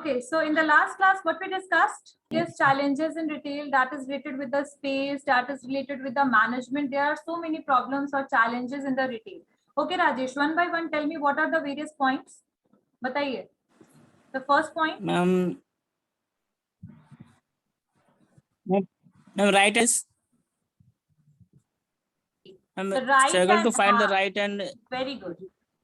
Okay, so in the last class, what we discussed is challenges in retail that is related with the space, that is related with the management. There are so many problems or challenges in the retail. Okay, Rajesh, one by one, tell me what are the various points. बताइए. The first point. Ma'am, right is. The right struggle to and find the right and. Very good.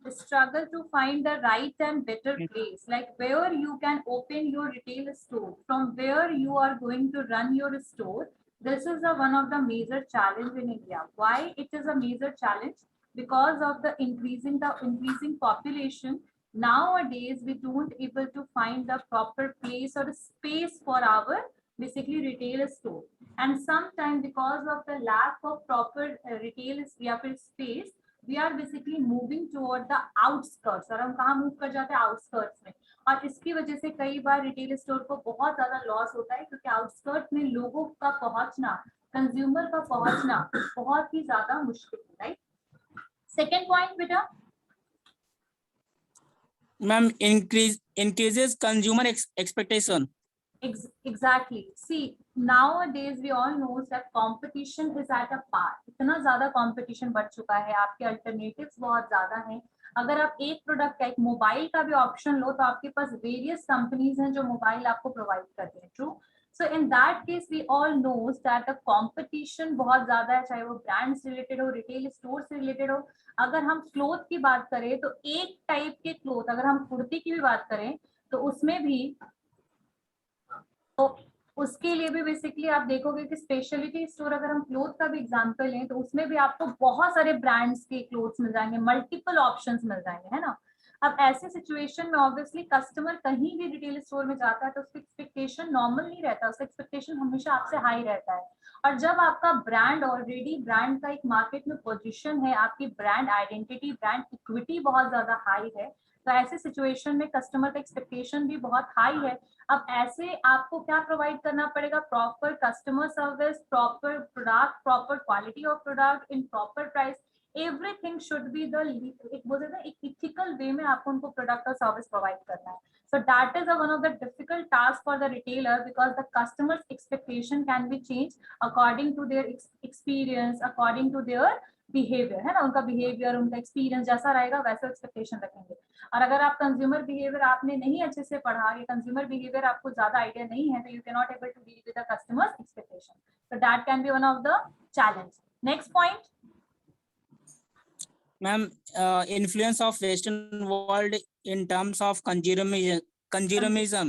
The struggle to find the right and better place, like where you can open your retail store, from where you are going to run your store. This is one of the major challenge in India. Why it is a major challenge? Because of the increasing population. Nowadays, we don't able to find the proper place or space for our basically retail store, and sometimes because of the lack of proper retail space, we are basically moving toward the outskirts. और हम कहाँ move कर जाते हैं? Outskirts में. और इसकी वजह से कई बार रिटेल स्टोर को बहुत ज्यादा लॉस होता है, क्योंकि आउटस्कर्ट में लोगों का पहुंचना, कंज्यूमर का पहुंचना बहुत ही ज्यादा मुश्किल है. राइट. सेकेंड पॉइंट बेटा. Ma'am, increases consumer expectation. Exactly. See, nowadays we all know that competition is at a par. इतना ज्यादा competition बढ़ चुका है, आपके alternatives बहुत ज्यादा हैं. अगर आप एक प्रोडक्ट का, एक मोबाइल का भी ऑप्शन लो, तो आपके पास वेरियस कंपनीज हैं जो मोबाइल आपको प्रोवाइड करते हैं. True. So in that case we all knows that the competition बहुत ज्यादा है, चाहे वो ब्रांड से रिलेटेड हो, रिटेल स्टोर से रिलेटेड हो. अगर हम क्लोथ की बात करें तो एक टाइप के क्लोथ, अगर हम कुर्ती की भी बात करें तो उसमें भी, तो उसके लिए भी बेसिकली आप देखोगे कि स्पेशलिटी स्टोर, अगर हम क्लोथ का भी एग्जांपल लें तो उसमें भी आपको बहुत सारे ब्रांड्स के क्लोथ्स मिल जाएंगे, मल्टीपल ऑप्शंस मिल जाएंगे, है ना. अब ऐसे सिचुएशन में ऑब्वियसली कस्टमर कहीं भी रिटेल स्टोर में जाता है तो उसका एक्सपेक्टेशन नॉर्मल नहीं रहता, उसका एक्सपेक्टेशन हमेशा आपसे हाई रहता है. और जब आपका ब्रांड ऑलरेडी, ब्रांड का एक मार्केट में पोजीशन है, आपकी ब्रांड आइडेंटिटी, ब्रांड इक्विटी बहुत ज्यादा हाई है, तो ऐसे सिचुएशन में कस्टमर का एक्सपेक्टेशन भी बहुत हाई है. अब ऐसे आपको क्या प्रोवाइड करना पड़ेगा? Proper customer service, proper product, proper quality of product in proper price. Everything should be the, एक बोलते हैं एक इथिकल वे में आपको उनको प्रोडक्ट और सर्विस प्रोवाइड करना है. So that is one of the difficult tasks for the retailer, because the customer's expectation can be changed according to their experience, according to their behaviour, है ना. उनका बिहेवियर, उनका एक्सपीरियंस जैसा रहेगा वैसा एक्सपेक्टेशन रखेंगे. और अगर आप कंज्यूमर बिहेवियर आपने नहीं अच्छे से पढ़ा, या कंज्यूमर बिहेवियर आपको ज्यादा आइडिया नहीं है, तो you can not able to deal with the customers expectation. So that can be one of the challenge. Next point. Ma'am, influence of western world in terms of consumerism,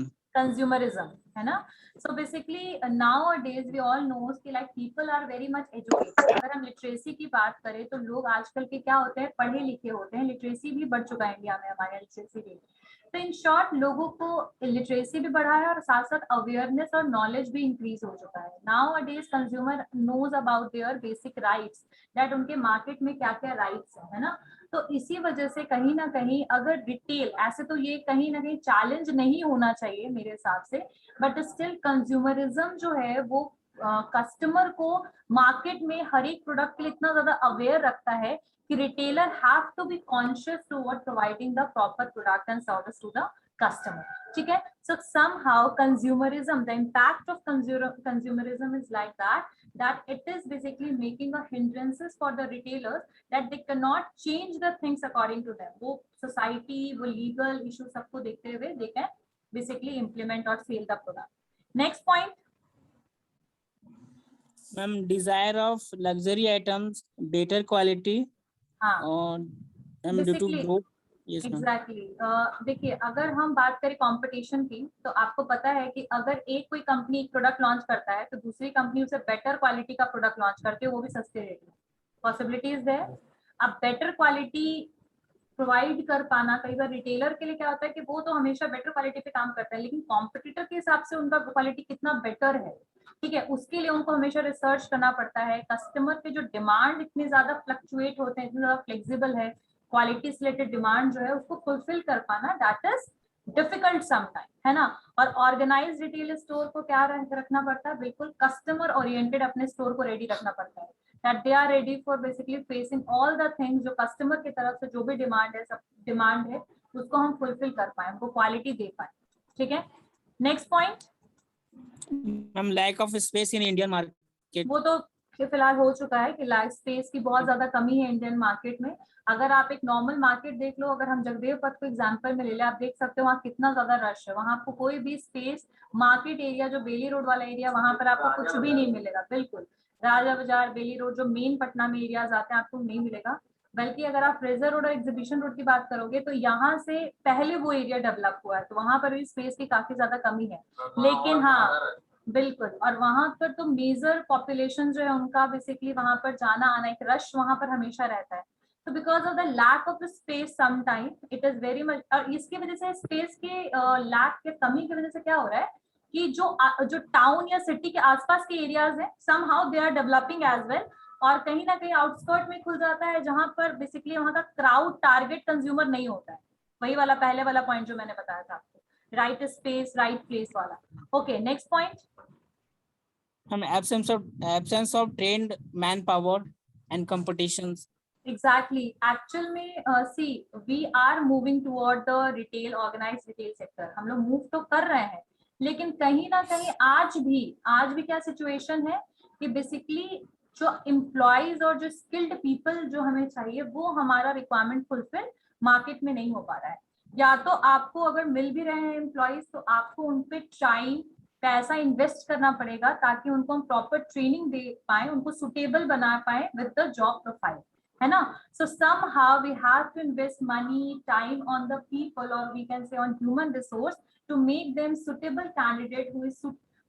है ना. So basically nowadays we all knows कि like people are very much educated. अगर हम literacy की बात करें तो लोग आजकल के क्या होते हैं? पढ़े लिखे होते हैं. लिटरेसी भी बढ़ चुका है इंडिया में, हमारे लिटरेसी रेट. तो इन शॉर्ट लोगों को लिटरेसी भी बढ़ा है और साथ साथ अवेयरनेस और नॉलेज भी इंक्रीज हो चुका है. Nowadays consumer knows about their basic rights, that उनके मार्केट में क्या क्या राइट्स है ना. तो इसी वजह से कहीं ना कहीं अगर रिटेल, ऐसे तो ये कहीं ना कहीं चैलेंज नहीं होना चाहिए मेरे हिसाब से, बट स्टिल कंज्यूमरिज्म जो है वो कस्टमर को मार्केट में हर एक प्रोडक्ट के लिए इतना ज्यादा अवेयर रखता है कि retailer have to be conscious toward providing the proper product and service to the customer. ठीक है. So somehow consumerism, the impact of consumerism is like that it is basically making a hindrances for the retailers, that they cannot change the things according to them. वो society, वो legal issue सबको देखते हुए they can basically implement or sell the product. Next point. Ma'am, desire of luxury items, better quality, और due to growth. Exactly. देखिए, अगर हम बात करें कंपटीशन की, तो आपको पता है कि अगर एक कोई कंपनी एक प्रोडक्ट लॉन्च करता है तो दूसरी कंपनी उसे बेटर क्वालिटी का प्रोडक्ट लॉन्च करती है, वो भी सस्ते रेट में. पॉसिबिलिटीज है. अब बेटर क्वालिटी प्रोवाइड कर पाना, कई बार रिटेलर के लिए क्या होता है कि वो तो हमेशा बेटर क्वालिटी पे काम करता है, लेकिन कॉम्पिटिटर के हिसाब से उनका क्वालिटी कितना बेटर है, ठीक है, उसके लिए उनको हमेशा रिसर्च करना पड़ता है. कस्टमर के जो डिमांड इतने ज्यादा फ्लक्चुएट होते हैं, इतने ज्यादा फ्लेक्सिबल है, क्वालिटी से रिलेटेड डिमांड जो है उसको फुलफिल कर पाना, दैट इज डिफिकल्ट समटाइम, है ना. और ऑर्गेनाइज रिटेल स्टोर को क्या रखना पड़ता है? बिल्कुल कस्टमर ओरिएंटेड अपने स्टोर को रेडी रखना पड़ता है, that they are ready for basically facing all the things जो कस्टमर की तरफ से जो भी डिमांड है, सब डिमांड है उसको हम फुलफिल कर पाए, हमको क्वालिटी दे पाए. ठीक है. Next point, ma'am lack of space in Indian market. वो तो फिलहाल हो चुका है कि लैक स्पेस की बहुत ज्यादा कमी है इंडियन मार्केट में। अगर आप एक नॉर्मल मार्केट देख लो, अगर हम जगदेव पथ को एग्जांपल में ले ले, आप देख सकते हो वहाँ कितना ज्यादा रश है। वहाँ आपको कोई भी स्पेस, मार्केट एरिया जो बेली रोड वाला एरिया, वहां पर आपको कुछ भी नहीं मिलेगा। बिल्कुल राजा बाजार, बेली रोड, जो मेन पटना में एरियाज आते हैं, आपको नहीं मिलेगा। बल्कि अगर आप फ्रेजर रोड और एग्जीबिशन रोड की बात करोगे तो यहाँ से पहले वो एरिया डेवलप हुआ है, तो वहां पर भी स्पेस की काफी ज्यादा कमी है। लेकिन हाँ बिल्कुल, और वहां पर तो मेजर पॉपुलेशन जो है उनका बेसिकली वहां पर जाना आना, एक रश वहां पर हमेशा रहता है। तो because of the lack of space some time it is very much, और इसकी वजह से स्पेस के लैक के कमी की वजह से क्या हो रहा है कि जो टाउन या सिटी के आसपास के एरियाज हैं, somehow they are developing as well, और कहीं ना कहीं आउटस्कर्ट में खुल जाता है जहां पर बेसिकली वहां का क्राउड टारगेट कंज्यूमर नहीं होता है। वही वाला पहले वाला पॉइंट जो मैंने बताया था आपको, राइट स्पेस राइट प्लेस वाला। ओके नेक्स्ट पॉइंट, हम absence of trained manpower and competitions। exactly, actual में see we are moving toward the retail, organized retail sector। हम लोग मूव तो कर रहे हैं, लेकिन कहीं ना कहीं आज भी क्या सिचुएशन है कि बेसिकली जो एम्प्लॉयज और जो स्किल्ड पीपल जो हमें चाहिए वो हमारा रिक्वायरमेंट फुलफिल मार्केट में नहीं हो पा रहा है। या तो आपको अगर मिल भी रहे हैं एम्प्लॉयज तो आपको उन पे टाइम पैसा इन्वेस्ट करना पड़ेगा ताकि उनको हम प्रॉपर ट्रेनिंग दे पाए, उनको सुटेबल बना पाए विद द जॉब प्रोफाइल, है ना। सो somehow we have to invest money, time on the people, or we can say on human resource to make them suitable candidate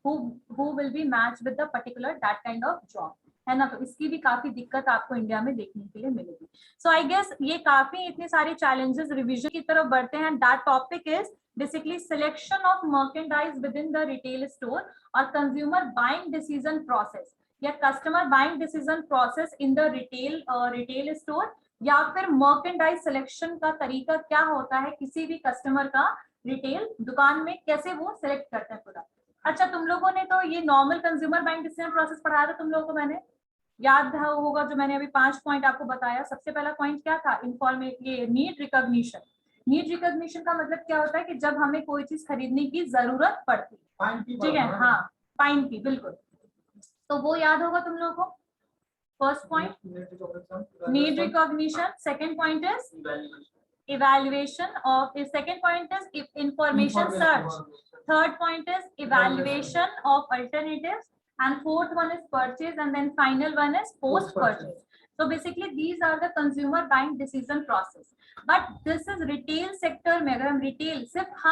who will be matched with the particular that kind of job, है ना। तो इसकी भी काफी दिक्कत आपको India में देखने के लिए मिलेगी। सो आई गेस ये काफी इतने सारे चैलेंजेस रिवीजन की तरफ बढ़ते हैं। That topic is basically selection of merchandise within the retail store or consumer buying decision process या customer buying decision process in the retail store, या फिर merchandise selection का तरीका क्या होता है किसी भी कस्टमर का रिटेल दुकान में, कैसे वो सिलेक्ट करते हैं प्रोडक्ट। अच्छा तुम लोगों ने तो ये normal consumer buying decision process पढ़ाया था तुम लोगों को, मैंने याद होगा जो मैंने अभी 5 पॉइंट आपको बताया। सबसे पहला पॉइंट क्या था, ये नीड रिकॉग्निशन। नीड रिकॉग्निशन का मतलब क्या होता है कि जब हमें कोई चीज खरीदने की जरूरत पड़ती है, ठीक है, हाँ फाइन की, बिल्कुल, तो वो याद होगा तुम लोगों को। First point need recognition, second point is evaluation of, second point is information search, third point is evaluation of alternatives, and fourth one is purchase, and then final one is post purchase. So basically these are the consumer buying decision process, but this is retail sector में। अगर हम retail सिर्फ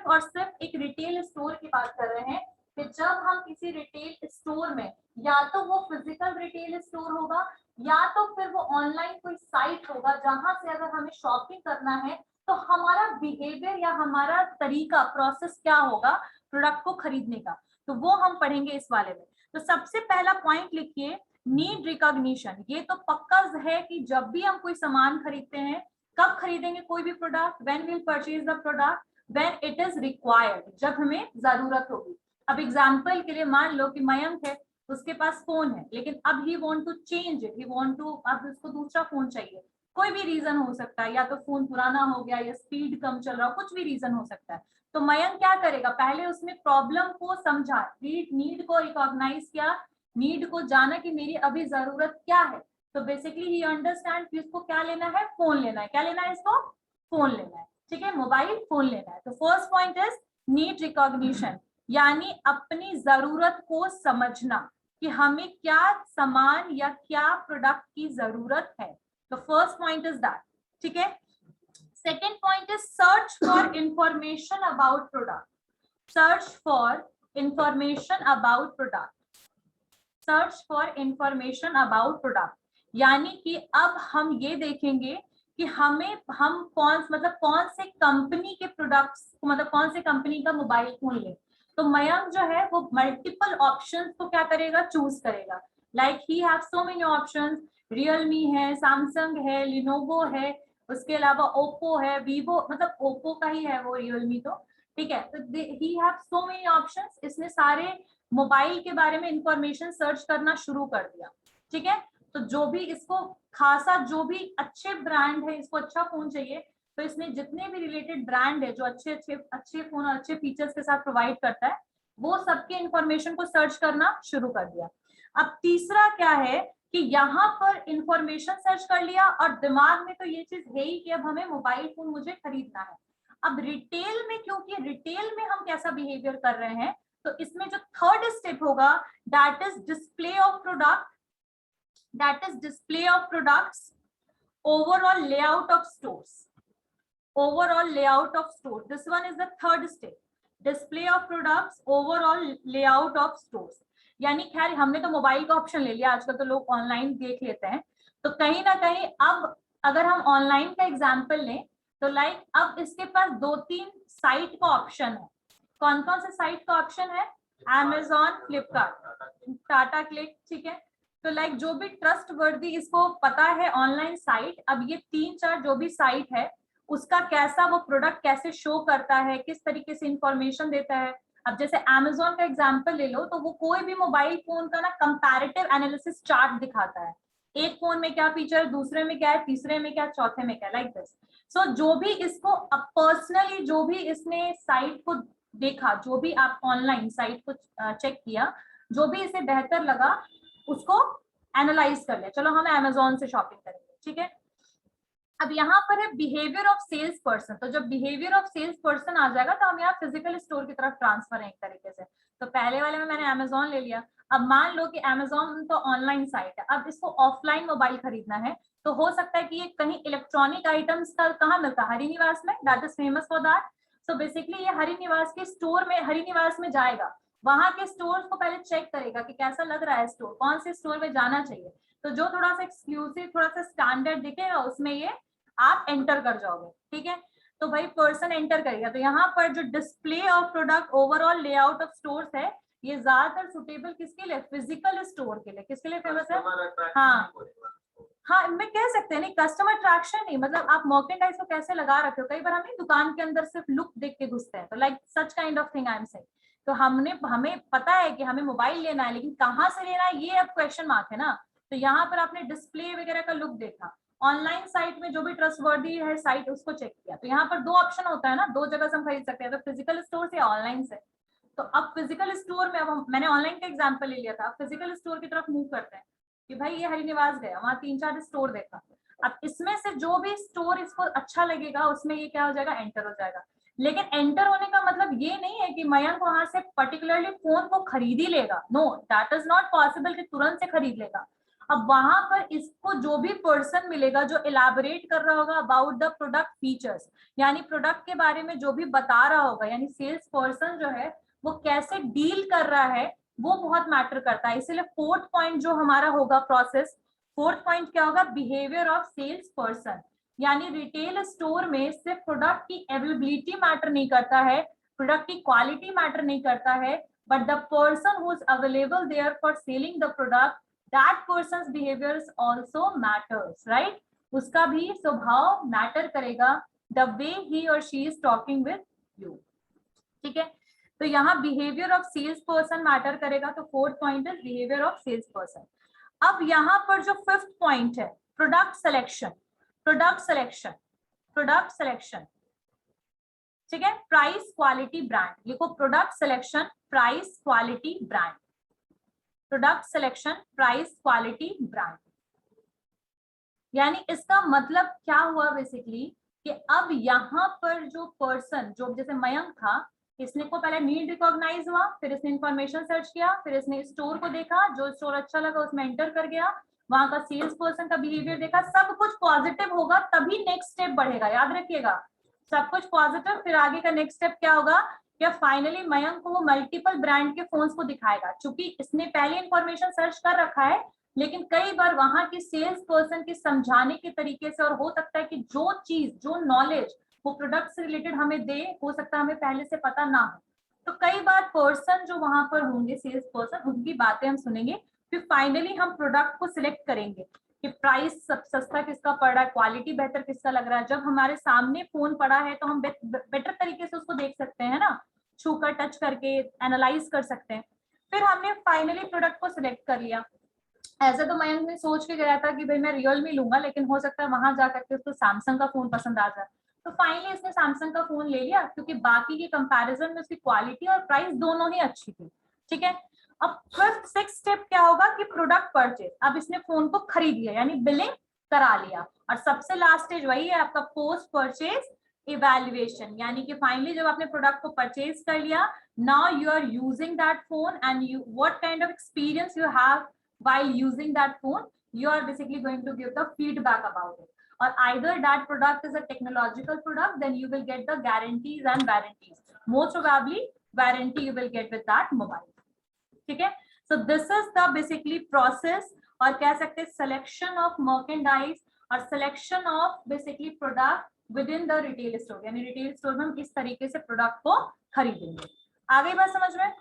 और सिर्फ एक retail store की बात कर रहे हैं कि जब हम किसी रिटेल स्टोर में, या तो वो फिजिकल रिटेल स्टोर होगा या तो फिर वो ऑनलाइन कोई साइट होगा जहां से अगर हमें शॉपिंग करना है तो हमारा बिहेवियर या हमारा तरीका प्रोसेस क्या होगा प्रोडक्ट को खरीदने का, तो वो हम पढ़ेंगे इस वाले में। तो सबसे पहला पॉइंट लिखिए नीड रिकॉग्निशन। ये तो पक्का है कि जब भी हम कोई सामान खरीदते हैं, कब खरीदेंगे कोई भी product, when will purchase the product, when it is required, जब हमें जरूरत होगी। अब एग्जाम्पल के लिए मान लो कि मयंक है, उसके पास फोन है, लेकिन अब he want to change it, he want to, अब उसको दूसरा फोन चाहिए। कोई भी रीजन हो सकता है, या तो फोन पुराना हो गया या स्पीड कम चल रहा, कुछ भी रीजन हो सकता है। तो मयंक क्या करेगा, पहले उसने प्रॉब्लम को समझा, नीड को रिकॉग्नाइज किया, नीड को जाना कि मेरी अभी जरूरत क्या है। तो बेसिकली ही अंडरस्टैंड कि इसको क्या लेना है, फोन लेना है। क्या लेना है इसको, फोन लेना है, ठीक है, मोबाइल फोन लेना है। तो first point is need recognition, यानी अपनी जरूरत को समझना कि हमें क्या सामान या क्या प्रोडक्ट की जरूरत है। तो फर्स्ट पॉइंट इज दैट, ठीक है। Second point is search for information about product, search for information about product, search for information about product, यानी कि अब हम ये देखेंगे कि हम कौन से कंपनी के प्रोडक्ट्स, मतलब कौन से कंपनी का मोबाइल फोन लें। तो मयंक जो है वो मल्टीपल ऑप्शंस को क्या करेगा, चूज करेगा। Like he have so many options, Realme है, सैमसंग है, लिनोवो है, उसके अलावा ओप्पो है, वीवो, मतलब ओप्पो का ही है वो रियलमी, तो ठीक है। तो he have so many options, इसने सारे मोबाइल के बारे में इंफॉर्मेशन सर्च करना शुरू कर दिया, ठीक है। तो जो भी इसको खासा, जो भी अच्छे ब्रांड है, इसको अच्छा फोन चाहिए, तो इसने जितने भी रिलेटेड ब्रांड है जो अच्छे फोन और अच्छे फीचर्स के साथ प्रोवाइड करता है, वो सबके इंफॉर्मेशन को सर्च करना शुरू कर दिया। अब तीसरा क्या है कि यहाँ पर इंफॉर्मेशन सर्च कर लिया और दिमाग में तो ये चीज है ही कि अब हमें मोबाइल फोन मुझे खरीदना है। अब रिटेल में, क्योंकि रिटेल में हम कैसा बिहेवियर कर रहे हैं, तो इसमें जो थर्ड स्टेप होगा that is display of product, that is display of products, overall layout of stores, overall layout of store. This one is the third step, display of products, overall layout of stores. यानी खैर हमने तो mobile का option ले लिया, आजकल तो लोग ऑनलाइन देख लेते हैं, तो कहीं ना कहीं अब अगर हम ऑनलाइन का एग्जांपल लें तो लाइक अब इसके पास 2-3 साइट का ऑप्शन है। कौन कौन से साइट का ऑप्शन है? Amazon, फ्लिपकार्ट, टाटा क्लिक, ठीक है। तो लाइक जो भी ट्रस्ट वर्दी इसको पता है ऑनलाइन साइट, अब ये 3-4 जो भी साइट है उसका कैसा वो प्रोडक्ट कैसे शो करता है, किस तरीके से इंफॉर्मेशन देता है। अब जैसे Amazon का एग्जांपल ले लो, तो वो कोई भी मोबाइल फोन का ना कंपैरेटिव एनालिसिस चार्ट दिखाता है, एक फोन में क्या फीचर, दूसरे में क्या है, तीसरे में क्या, चौथे में क्या, लाइक दिस। सो जो भी इसको पर्सनली जो भी इसने साइट को देखा, जो भी आप ऑनलाइन साइट को चेक किया, जो भी इसे बेहतर लगा उसको एनालाइज कर लिया, चलो हम Amazon से शॉपिंग करेंगे, ठीक है। अब यहाँ पर है बिहेवियर ऑफ सेल्स पर्सन, तो जब बिहेवियर ऑफ सेल्स पर्सन आ जाएगा तो हम यहाँ फिजिकल स्टोर की तरफ ट्रांसफर है एक तरीके से। तो पहले वाले में मैंने Amazon ले लिया, अब मान लो कि Amazon तो ऑनलाइन साइट है, अब इसको ऑफलाइन मोबाइल खरीदना है, तो हो सकता है कि ये कहीं इलेक्ट्रॉनिक आइटम्स का कहाँ मिलता है, हरिनिवास में, that is famous for that. So basically ये हरिनिवास के स्टोर में, हरिनिवास में जाएगा, वहां के स्टोर को पहले चेक करेगा कि कैसा लग रहा है स्टोर, कौन से स्टोर में जाना चाहिए, तो जो थोड़ा सा एक्सक्लूसिव, थोड़ा सा स्टैंडर्ड दिखेगा उसमें ये आप एंटर कर जाओगे, ठीक है। तो भाई पर्सन एंटर करेगा, तो यहाँ पर जो display of product, overall layout of stores है, ये ज्यादातर सुटेबल किसके लिए, फिजिकल स्टोर के लिए। किसके लिए फेमस है? हाँ हाँ, मैं कह सकते हैं नहीं, कस्टमर अट्रैक्शन नहीं, मतलब आप मर्केंडाइज को कैसे लगा रखे हो, कई बार हम दुकान के अंदर सिर्फ लुक देख के घुसते हैं, तो like such kind of thing I am saying. तो हमें पता है कि हमें मोबाइल लेना है, लेकिन कहाँ से लेना है ये अब क्वेश्चन मार्क है ना। तो यहाँ पर आपने डिस्प्ले वगैरह का लुक देखा, ऑनलाइन साइट में जो भी ट्रस्टवर्दी है साइट उसको चेक किया, तो यहाँ पर 2 ऑप्शन होता है ना, 2 जगह से हम खरीद सकते हैं, तो फिजिकल स्टोर से या ऑनलाइन से। तो अब फिजिकल स्टोर में, अब मैंने ऑनलाइन का एग्जांपल ले लिया था, फिजिकल स्टोर की तरफ मूव करते हैं कि भाई ये हरिनिवास गया, वहां 3-4 स्टोर देखा, अब इसमें से जो भी स्टोर इसको अच्छा लगेगा उसमें ये क्या हो जाएगा, एंटर हो जाएगा। लेकिन एंटर होने का मतलब ये नहीं है कि मयंक वहां से पर्टिकुलरली फोन को खरीद ही लेगा, no, that is not possible कि तुरंत से खरीद लेगा। अब वहां पर इसको जो भी पर्सन मिलेगा जो इलैबोरेट कर रहा होगा अबाउट द प्रोडक्ट फीचर्स, यानी प्रोडक्ट के बारे में जो भी बता रहा होगा, यानी सेल्स पर्सन जो है वो कैसे डील कर रहा है, वो बहुत मैटर करता है। इसीलिए 4th पॉइंट जो हमारा होगा प्रोसेस, 4th पॉइंट क्या होगा, बिहेवियर ऑफ सेल्स पर्सन। यानी रिटेल स्टोर में सिर्फ प्रोडक्ट की अवेलेबिलिटी मैटर नहीं करता है, प्रोडक्ट की क्वालिटी मैटर नहीं करता है, but the person who is available there for selling the product, that person's behaviors also matters, right? उसका भी स्वभाव मैटर करेगा, the way he or she is talking with you, ठीक है। तो यहाँ behaviour of sales person matter करेगा, तो 4th point is behaviour of sales person. अब यहाँ पर जो 5th पॉइंट है, product selection, product selection, product selection, ठीक है, प्राइस क्वालिटी ब्रांड, लिखो product selection, price quality brand, product selection, price quality brand. यानी इसका मतलब क्या हुआ बेसिकली कि अब यहाँ पर जो पर्सन, जो जैसे मयंक था, इसने को पहले नीड रिकॉग्नाइज हुआ, फिर इसने इंफॉर्मेशन सर्च किया, फिर इसने स्टोर को देखा, जो स्टोर अच्छा लगा उसमें एंटर कर गया, वहां का सेल्स पर्सन का बिहेवियर देखा, सब कुछ पॉजिटिव होगा तभी नेक्स्ट स्टेप बढ़ेगा, याद रखिएगा, सब कुछ पॉजिटिव, फिर आगे का नेक्स्ट स्टेप क्या होगा, क्या फाइनली मयंक को वो मल्टीपल ब्रांड के फोन्स को दिखाएगा, क्योंकि इसने पहले इंफॉर्मेशन सर्च कर रखा है, लेकिन कई बार वहां की सेल्स पर्सन के समझाने के तरीके से, और हो सकता है कि जो चीज, जो नॉलेज वो प्रोडक्ट से रिलेटेड हमें दे, हो सकता है हमें पहले से पता ना हो, तो कई बार पर्सन जो वहां पर होंगे, सेल्स पर्सन, उनकी बातें हम सुनेंगे, फिर फाइनली हम प्रोडक्ट को सिलेक्ट करेंगे कि प्राइस सस्ता किसका पड़ रहा है, क्वालिटी बेहतर किसका लग रहा है। जब हमारे सामने फोन पड़ा है तो हम बेटर तरीके से उसको देख सकते हैं ना, छूकर टच करके एनालाइज कर सकते हैं। फिर हमने फाइनली प्रोडक्ट को सिलेक्ट कर लिया। ऐसे तो मयंक ने सोच के गया था कि भाई मैं रियलमी लूंगा, लेकिन हो सकता है वहां जाकर के उसको सैमसंग का फोन पसंद आ जाए, तो फाइनली इसने सैमसंग का फोन ले लिया क्योंकि बाकी के कंपैरिजन में उसकी क्वालिटी और प्राइस दोनों ही अच्छी थी, ठीक है। अब फिफ्थ सिक्स स्टेप क्या होगा कि प्रोडक्ट परचेज, अब इसने फोन को खरीद लिया यानी बिलिंग करा लिया, और सबसे लास्ट स्टेज वही है आपका पोस्ट परचेज इवैल्यूएशन, यानी कि फाइनली जब आपने प्रोडक्ट को परचेज कर लिया, now you are using that phone and you what kind of experience you have while using that phone, you are basically going to give the feedback about it, or either that product is a technological product, then you will get the guarantees and warranties, most probably warranty you will get with that mobile, ठीक है। so this is the basically process, और कह सकते हैं selection of merchandise और selection of basically product within the retail store, यानी retail store में हम किस तरीके से प्रोडक्ट को खरीदेंगे। आ गई बात समझ में?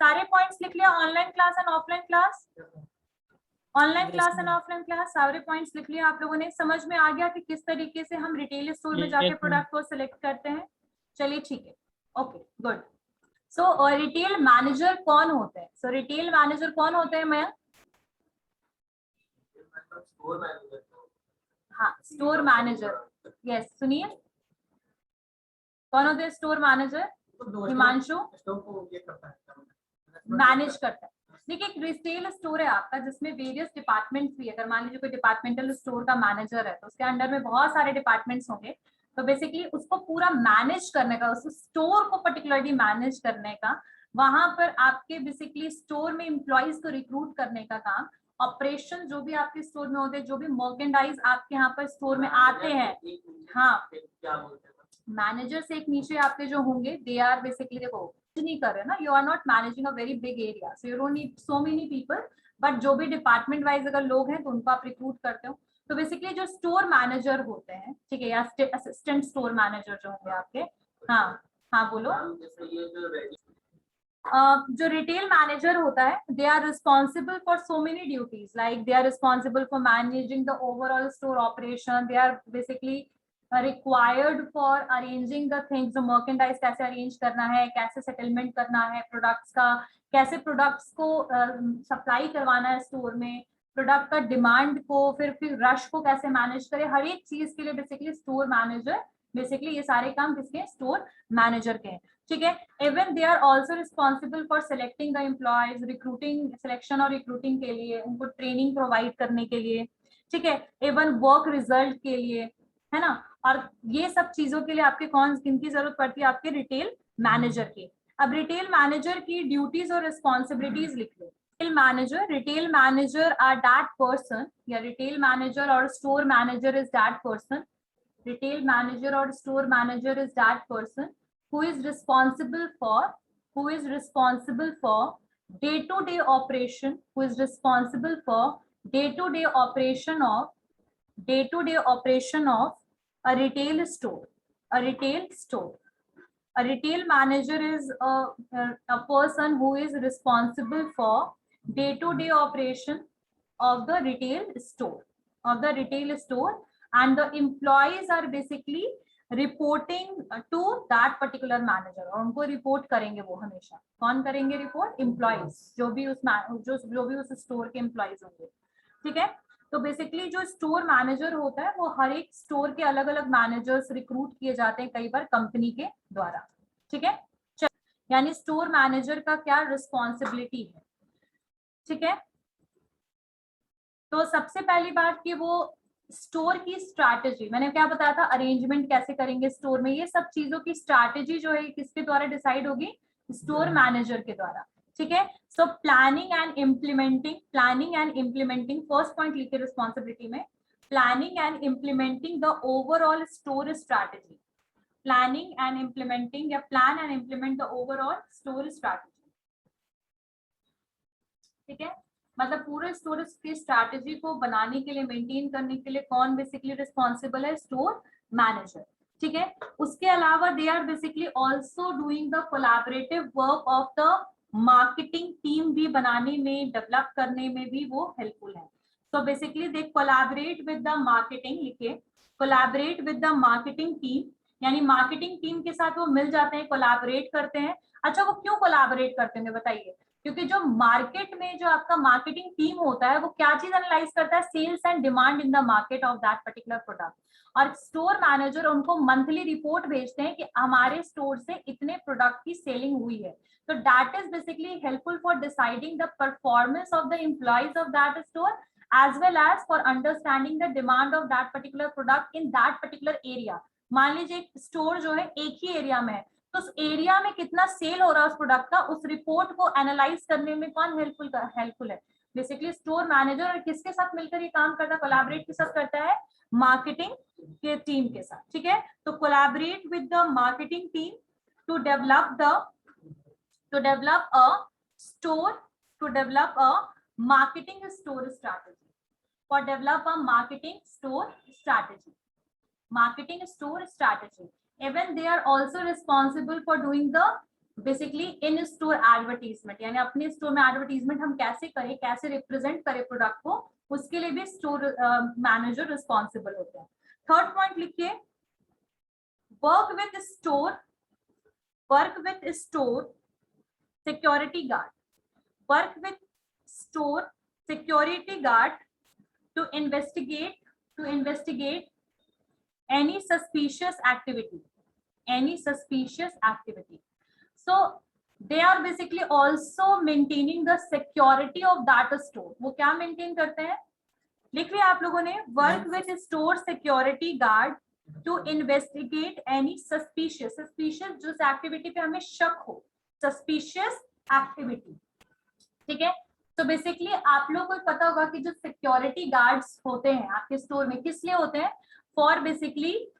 सारे पॉइंट्स लिख लिया? Online class and offline class, online class and offline class सारे पॉइंट्स लिख लिया आप लोगों ने? समझ में आ गया कि किस तरीके से हम रिटेल स्टोर में जाके प्रोडक्ट को सिलेक्ट करते हैं? चलिए ठीक है, ओके गुड। सो रिटेल मैनेजर कौन होते हैं? सो रिटेल मैनेजर कौन होते हैं? मैं हाँ, स्टोर मैनेजर, यस सुनिए, कौन होते हैं स्टोर मैनेजर? हिमांशु मैनेज करता है। देखिए एक रिटेल स्टोर है आपका जिसमें वेरियस डिपार्टमेंट्स भी, अगर मान लीजिए कोई डिपार्टमेंटल स्टोर का मैनेजर है तो उसके अंडर में बहुत सारे डिपार्टमेंट्स होंगे, तो बेसिकली उसको पूरा मैनेज करने का, उस स्टोर को पर्टिकुलरली मैनेज करने का, वहां पर आपके बेसिकली स्टोर में एम्प्लॉइज को रिक्रूट करने का काम, ऑपरेशन जो भी आपके स्टोर में होते हैं, जो भी मर्केंडाइज आपके यहाँ पर स्टोर में आते हैं, हाँ मैनेजर से एक नीचे आपके जो होंगे दे आर बेसिकली, देखो नहीं कर रहे ना, you are not managing a very big area, so you don't need so many people, but जो भी डिपार्टमेंट वाइज अगर लोग हैं तो उनको आप रिक्रूट करते हो। तो बेसिकली जो स्टोर मैनेजर होते हैं, ठीक है, या असिस्टेंट स्टोर मैनेजर जो होंगे आपके, हाँ हाँ बोलो। जो रिटेल मैनेजर होता है, they are responsible for so many duties, like they are responsible for managing the overall store operation, they are basically required for arranging the things, जो मर्केंडाइज कैसे अरेंज करना है, कैसे सेटलमेंट करना है प्रोडक्ट्स का, कैसे प्रोडक्ट्स को सप्लाई करवाना है स्टोर में, प्रोडक्ट का डिमांड को, फिर रश को कैसे मैनेज करे, हर एक चीज के लिए बेसिकली स्टोर मैनेजर, बेसिकली ये सारे काम किसके? स्टोर मैनेजर के हैं, ठीक है। Even they are also responsible for selecting the employees, recruiting, selection और रिक्रूटिंग के लिए, उनको ट्रेनिंग प्रोवाइड करने के लिए, ठीक है, इवन वर्क रिजल्ट के लिए, है ना। और ये सब चीजों के लिए आपके कौन किनकी जरूरत पड़ती है? आपके रिटेल मैनेजर की। अब रिटेल मैनेजर की ड्यूटीज और रिस्पॉन्सिबिलिटीज लिख लो। Retail manager are that person, या रिटेल मैनेजर और store manager is that person, retail manager or store manager is that person who is responsible for day-to-day operation, who is responsible for day-to-day operation of a retail store. A retail manager is a person who is responsible for day-to-day operation of the retail store, and the employees are basically reporting to that particular manager, और उनको report करेंगे वो हमेशा। कौन करेंगे report? Employees, जो भी उस स्टोर के एम्प्लॉइज होंगे, ठीक है। तो बेसिकली जो स्टोर मैनेजर होता है वो हर एक स्टोर के अलग अलग मैनेजर्स रिक्रूट किए जाते हैं कई बार कंपनी के द्वारा, ठीक है। यानी स्टोर मैनेजर का क्या रिस्पॉन्सिबिलिटी है, ठीक है। तो सबसे पहली बात कि वो स्टोर की स्ट्रैटेजी, मैंने क्या बताया था, अरेंजमेंट कैसे करेंगे स्टोर में, ये सब चीजों की स्ट्रैटेजी जो है किसके द्वारा डिसाइड होगी? स्टोर मैनेजर के द्वारा, ठीक है। So planning and implementing first point लिखे रिस्पॉन्सिबिलिटी में, planning and implementing the overall store strategy, planning and implementing या plan and implement the overall store strategy, ठीक है। मतलब पूरे स्टोर की स्ट्रैटेजी को बनाने के लिए, मेंटेन करने के लिए कौन बेसिकली रिस्पॉन्सिबल है? स्टोर मैनेजर, ठीक है। उसके अलावा they are basically also doing the collaborative work of the marketing team, भी बनाने में, डेवलप करने में भी वो हेल्पफुल है। तो basically they collaborate with the marketing, लिखिए collaborate with the marketing team, यानी मार्केटिंग टीम के साथ वो मिल जाते हैं, कोलैबोरेट करते हैं। अच्छा वो क्यों कोलैबोरेट करते हैं बताइए? क्योंकि जो मार्केट में जो आपका मार्केटिंग टीम होता है वो क्या चीज एनालाइज करता है, sales and demand in the market of that particular product, और स्टोर मैनेजर उनको मंथली रिपोर्ट भेजते हैं कि हमारे स्टोर से इतने प्रोडक्ट की सेलिंग हुई है। तो that is basically helpful for deciding the performance of the employees of that store as well as for understanding the demand of that particular product in that particular area। मान लीजिए एक store जो है एक ही area में है, तो उस एरिया में कितना सेल हो रहा है उस प्रोडक्ट का, उस रिपोर्ट को एनालाइज करने में कौन हेल्पफुल है, बेसिकली स्टोर मैनेजर। और किसके साथ मिलकर ये काम करता है, कोलैबोरेट के साथ करता है, मार्केटिंग के टीम के साथ, ठीक है। तो collaborate with the marketing team to develop a marketing store strategy, for develop a marketing store strategy, even they are also responsible for doing the basically in store advertisement, यानी अपने store में advertisement हम कैसे करें, कैसे represent करें product को, उसके लिए भी स्टोर मैनेजर रिस्पॉन्सिबल होते हैं। थर्ड पॉइंट लिखिए, work with store security guard, work with store security guard to investigate any suspicious activity, so they are basically also maintaining the security of that store। वो क्या maintain करते हैं, लिख लिया आप लोगों ने, work with store security guard to investigate any suspicious जो एक्टिविटी पे हमें शक हो, suspicious activity, ठीक है। तो बेसिकली आप लोग को पता होगा कि जो सिक्योरिटी गार्ड्स होते हैं आपके स्टोर में किस लिए होते हैं, फॉर बेसिकली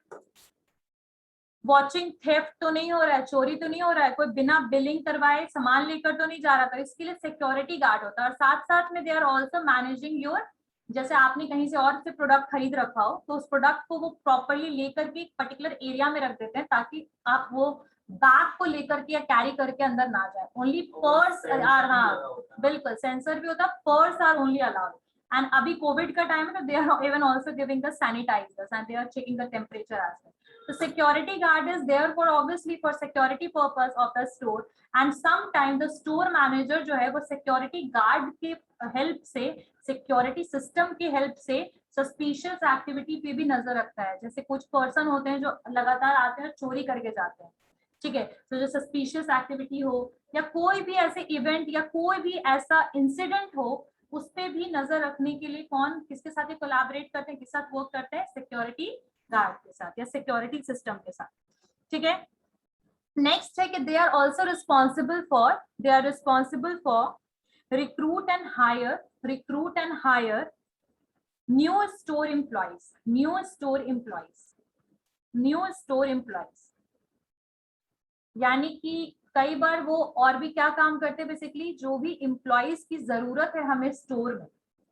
वॉचिंग थेफ्ट तो नहीं हो रहा है, चोरी तो नहीं हो रहा है, कोई बिना बिलिंग करवाए सामान लेकर तो नहीं जा रहा था, इसके लिए सिक्योरिटी गार्ड होता है। और साथ साथ में they are also managing your, जैसे आपने कहीं से और से प्रोडक्ट खरीद रखा हो तो उस प्रोडक्ट को वो प्रॉपरली लेकर के एक पर्टिकुलर एरिया में रख देते हैं ताकि आप वो बैग को लेकर के या कैरी करके अंदर ना जाए। ओनली पर्स आर, हाँ बिल्कुल सेंसर भी होता है, purse are only allowed. And अभी कोविड का टाइम है तो they are even also giving the sanitizers and they are checking the temperature as well. तो security guard is there for obviously for security purpose of the store, and some time the store manager जो है वो security guard के help से, security system की help से suspicious activity पे भी नजर रखता है। जैसे कुछ पर्सन होते हैं जो लगातार आते हैं चोरी करके जाते हैं, ठीक है, तो जो सस्पिशियस एक्टिविटी हो या कोई भी ऐसे इवेंट या कोई भी ऐसा इंसिडेंट हो उस पे भी नजर रखने के लिए कौन किसके साथ कोलैबोरेट करते हैं, किसके साथ वर्क करते हैं, सिक्योरिटी गार्ड के साथ या सिक्योरिटी सिस्टम के साथ, ठीक है। नेक्स्ट है कि they are also responsible for recruit and hire new store employees, यानी कि कई बार वो और भी क्या काम करते हैं, बेसिकली जो भी एम्प्लॉइज की जरूरत है हमें स्टोर में।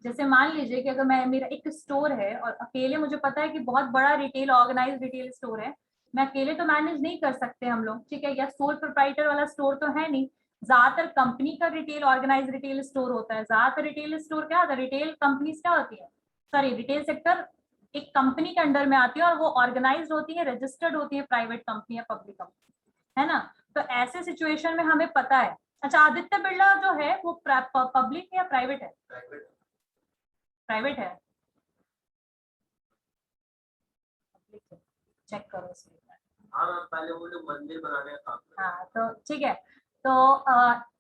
जैसे मान लीजिए कि अगर मेरा एक स्टोर है और अकेले मुझे पता है कि बहुत बड़ा रिटेल ऑर्गेनाइज रिटेल स्टोर है, मैं अकेले तो मैनेज नहीं कर सकते हम लोग, ठीक है, या सोल प्रोप्राइटर वाला स्टोर तो है नहीं, ज्यादातर कंपनी का रिटेल ऑर्गेनाइज रिटेल स्टोर होता है। ज्यादातर रिटेल स्टोर क्या होता है, रिटेल कंपनीज क्या होती है, सॉरी रिटेल सेक्टर एक कंपनी के अंडर में आती है और वो ऑर्गेनाइज होती है, रजिस्टर्ड होती है, प्राइवेट कंपनी या पब्लिक कंपनी, है ना। तो ऐसे सिचुएशन में हमें पता है, अच्छा आदित्य बिरला जो है वो पब्लिक है या प्राइवेट है, प्राइवेट है, चेक करो इसमें। पहले वो लोग मंदिर बनाने का काम, हाँ तो ठीक है, तो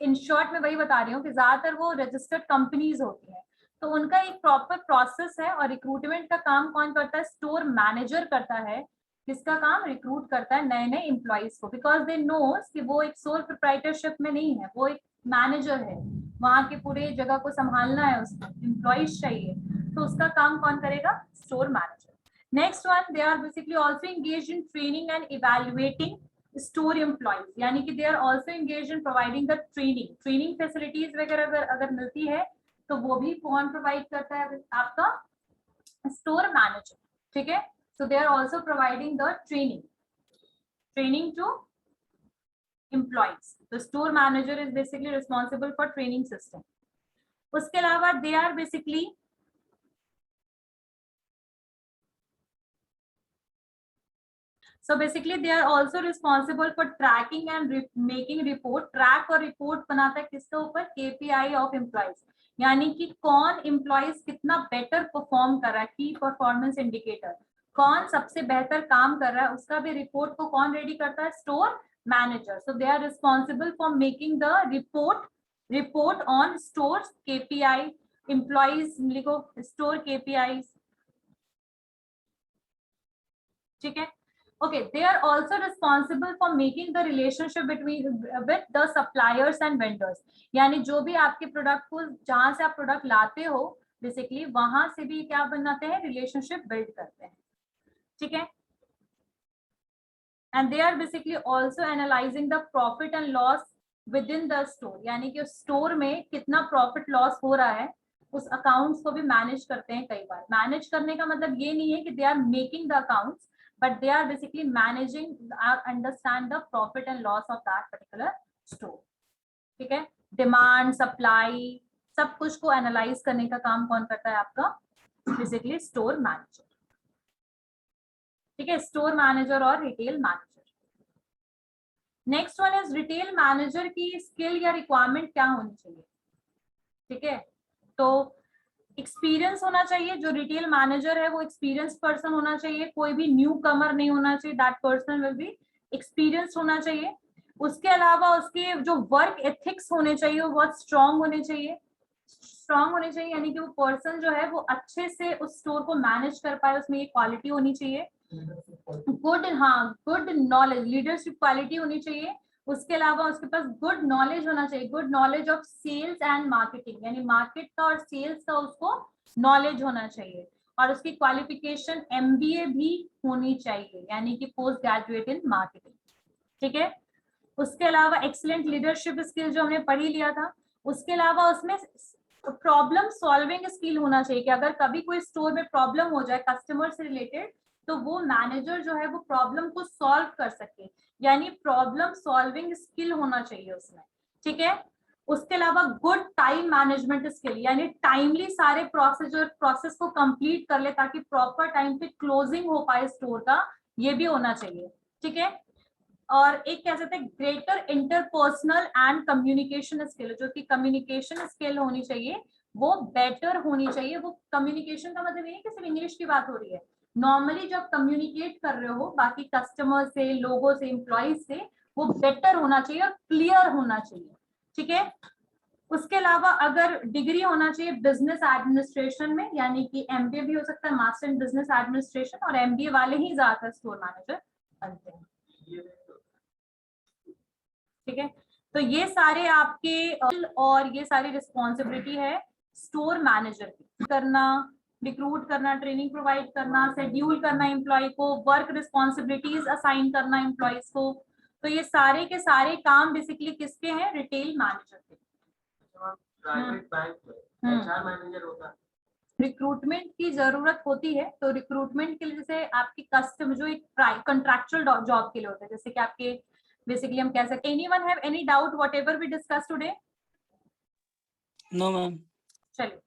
इन शॉर्ट में वही बता रही हूँ कि ज्यादातर वो रजिस्टर्ड कंपनीज होती हैं, तो उनका एक प्रॉपर प्रोसेस है और रिक्रूटमेंट का काम कौन करता है, स्टोर मैनेजर करता है। किसका काम, रिक्रूट करता है नए नए एम्प्लॉइज को, बिकॉज दे नोस कि वो एक सोल प्रोप्राइटरशिप में नहीं है, वो एक मैनेजर है, वहां के पूरे जगह को संभालना है, उसको एम्प्लॉइज चाहिए, तो उसका काम कौन करेगा, store manager. Next one, they are basically also engage in training and evaluating store employees, यानी कि they are also engage in providing the training facilities वगैरह अगर मिलती है तो वो भी कौन प्रोवाइड करता है, आपका स्टोर मैनेजर, ठीक है। So they are also providing the training to employees. The store manager is basically responsible for training system. उसके अलावा they are basically So basically they are also responsible for tracking and making report. Track और report बनाता है किसके ऊपर? KPI of employees, यानी कि कौन employees कितना better perform कर रहा है, key performance indicator, कौन सबसे बेहतर काम कर रहा है, उसका भी report को कौन ready करता है? Store manager. So they are responsible for making the report on stores KPI, employees लिखो store KPIs, ठीक है. Okay, they are also responsible for making the relationship with the suppliers and vendors. यानी जो भी आपके product को, जहां से आप प्रोडक्ट लाते हो, बेसिकली वहां से भी क्या बनाते हैं? रिलेशनशिप बिल्ड करते हैं, ठीक है. And they are basically also analyzing the profit and loss within the store, यानी कि स्टोर में कितना प्रॉफिट लॉस हो रहा है, उस अकाउंट्स को भी मैनेज करते हैं. कई बार मैनेज करने का मतलब ये नहीं है कि they are making the accounts, but they are basically managing, understand the profit and loss of that particular store, ठीक है. डिमांड, सप्लाई, सब कुछ को एनालाइज करने का काम कौन करता है? आपका बेसिकली स्टोर मैनेजर, ठीक है. स्टोर मैनेजर और retail manager. Next one is retail manager की स्किल या रिक्वायरमेंट क्या होनी चाहिए, ठीक है. तो एक्सपीरियंस होना चाहिए. जो रिटेल मैनेजर है वो एक्सपीरियंस पर्सन होना चाहिए, कोई भी न्यू कमर नहीं होना चाहिए. That person will be experience होना चाहिए. उसके अलावा उसके जो वर्क एथिक्स होने चाहिए वो बहुत स्ट्रांग होने चाहिए. स्ट्रांग होने चाहिए यानी कि वो पर्सन जो है वो अच्छे से उस स्टोर को मैनेज कर पाए, उसमें ये क्वालिटी होनी चाहिए. गुड नॉलेज, लीडरशिप क्वालिटी होनी चाहिए. उसके अलावा उसके पास गुड नॉलेज होना चाहिए, good knowledge of sales and marketing, यानी मार्केट का और सेल्स का उसको नॉलेज होना चाहिए. और उसकी क्वालिफिकेशन MBA भी होनी चाहिए, यानी कि पोस्ट ग्रेजुएट इन मार्केटिंग, ठीक है. उसके अलावा एक्सीलेंट लीडरशिप स्किल जो हमने पढ़ ही लिया था. उसके अलावा उसमें प्रॉब्लम सॉल्विंग स्किल होना चाहिए कि अगर कभी कोई स्टोर में प्रॉब्लम हो जाए कस्टमर से रिलेटेड, तो वो मैनेजर जो है वो प्रॉब्लम को सॉल्व कर सके, यानी प्रॉब्लम सॉल्विंग स्किल होना चाहिए उसमें, ठीक है. उसके अलावा गुड टाइम मैनेजमेंट स्किल, यानी टाइमली सारे प्रोसेस को कंप्लीट कर ले ताकि प्रॉपर टाइम पे क्लोजिंग हो पाए स्टोर का, ये भी होना चाहिए, ठीक है. और एक कह सकते हैं greater interpersonal and communication skill, जो कि कम्युनिकेशन स्किल होनी चाहिए वो बेटर होनी चाहिए. वो कम्युनिकेशन का मतलब ये नहीं कि सिर्फ इंग्लिश की बात हो रही है. नॉर्मली जब कम्युनिकेट कर रहे हो बाकी कस्टमर से, लोगों से, एम्प्लॉइज से, वो बेटर होना चाहिए और क्लियर होना चाहिए, ठीक है. उसके अलावा अगर डिग्री होना चाहिए बिजनेस एडमिनिस्ट्रेशन में, यानी कि MBA भी हो सकता है, मास्टर इन बिजनेस एडमिनिस्ट्रेशन, और MBA वाले ही ज्यादातर स्टोर मैनेजर बनते हैं, ठीक है. तो ये सारे आपके और ये सारी रिस्पॉन्सिबिलिटी है स्टोर मैनेजर की. करना, रिक्रूट करना, ट्रेनिंग प्रोवाइड करना, शेड्यूल करना एम्प्लॉय को, वर्क रिस्पॉन्सिबिलिटीज असाइन करना एम्प्लॉयज को. तो ये सारे के सारे काम बेसिकली किसके हैं? रिटेल मैनेजर के. प्राइवेट बैंक में HR मैनेजर होता है. रिक्रूटमेंट की जरूरत होती है, तो रिक्रूटमेंट के लिए जैसे आपकी कस्टम जो एक कंट्रैक्चुअल जॉब के लिए होता है, जैसे कि आपके बेसिकली हम कह सकते हैं. Anyone have any doubt whatever we discuss today? No ma'am. चलिए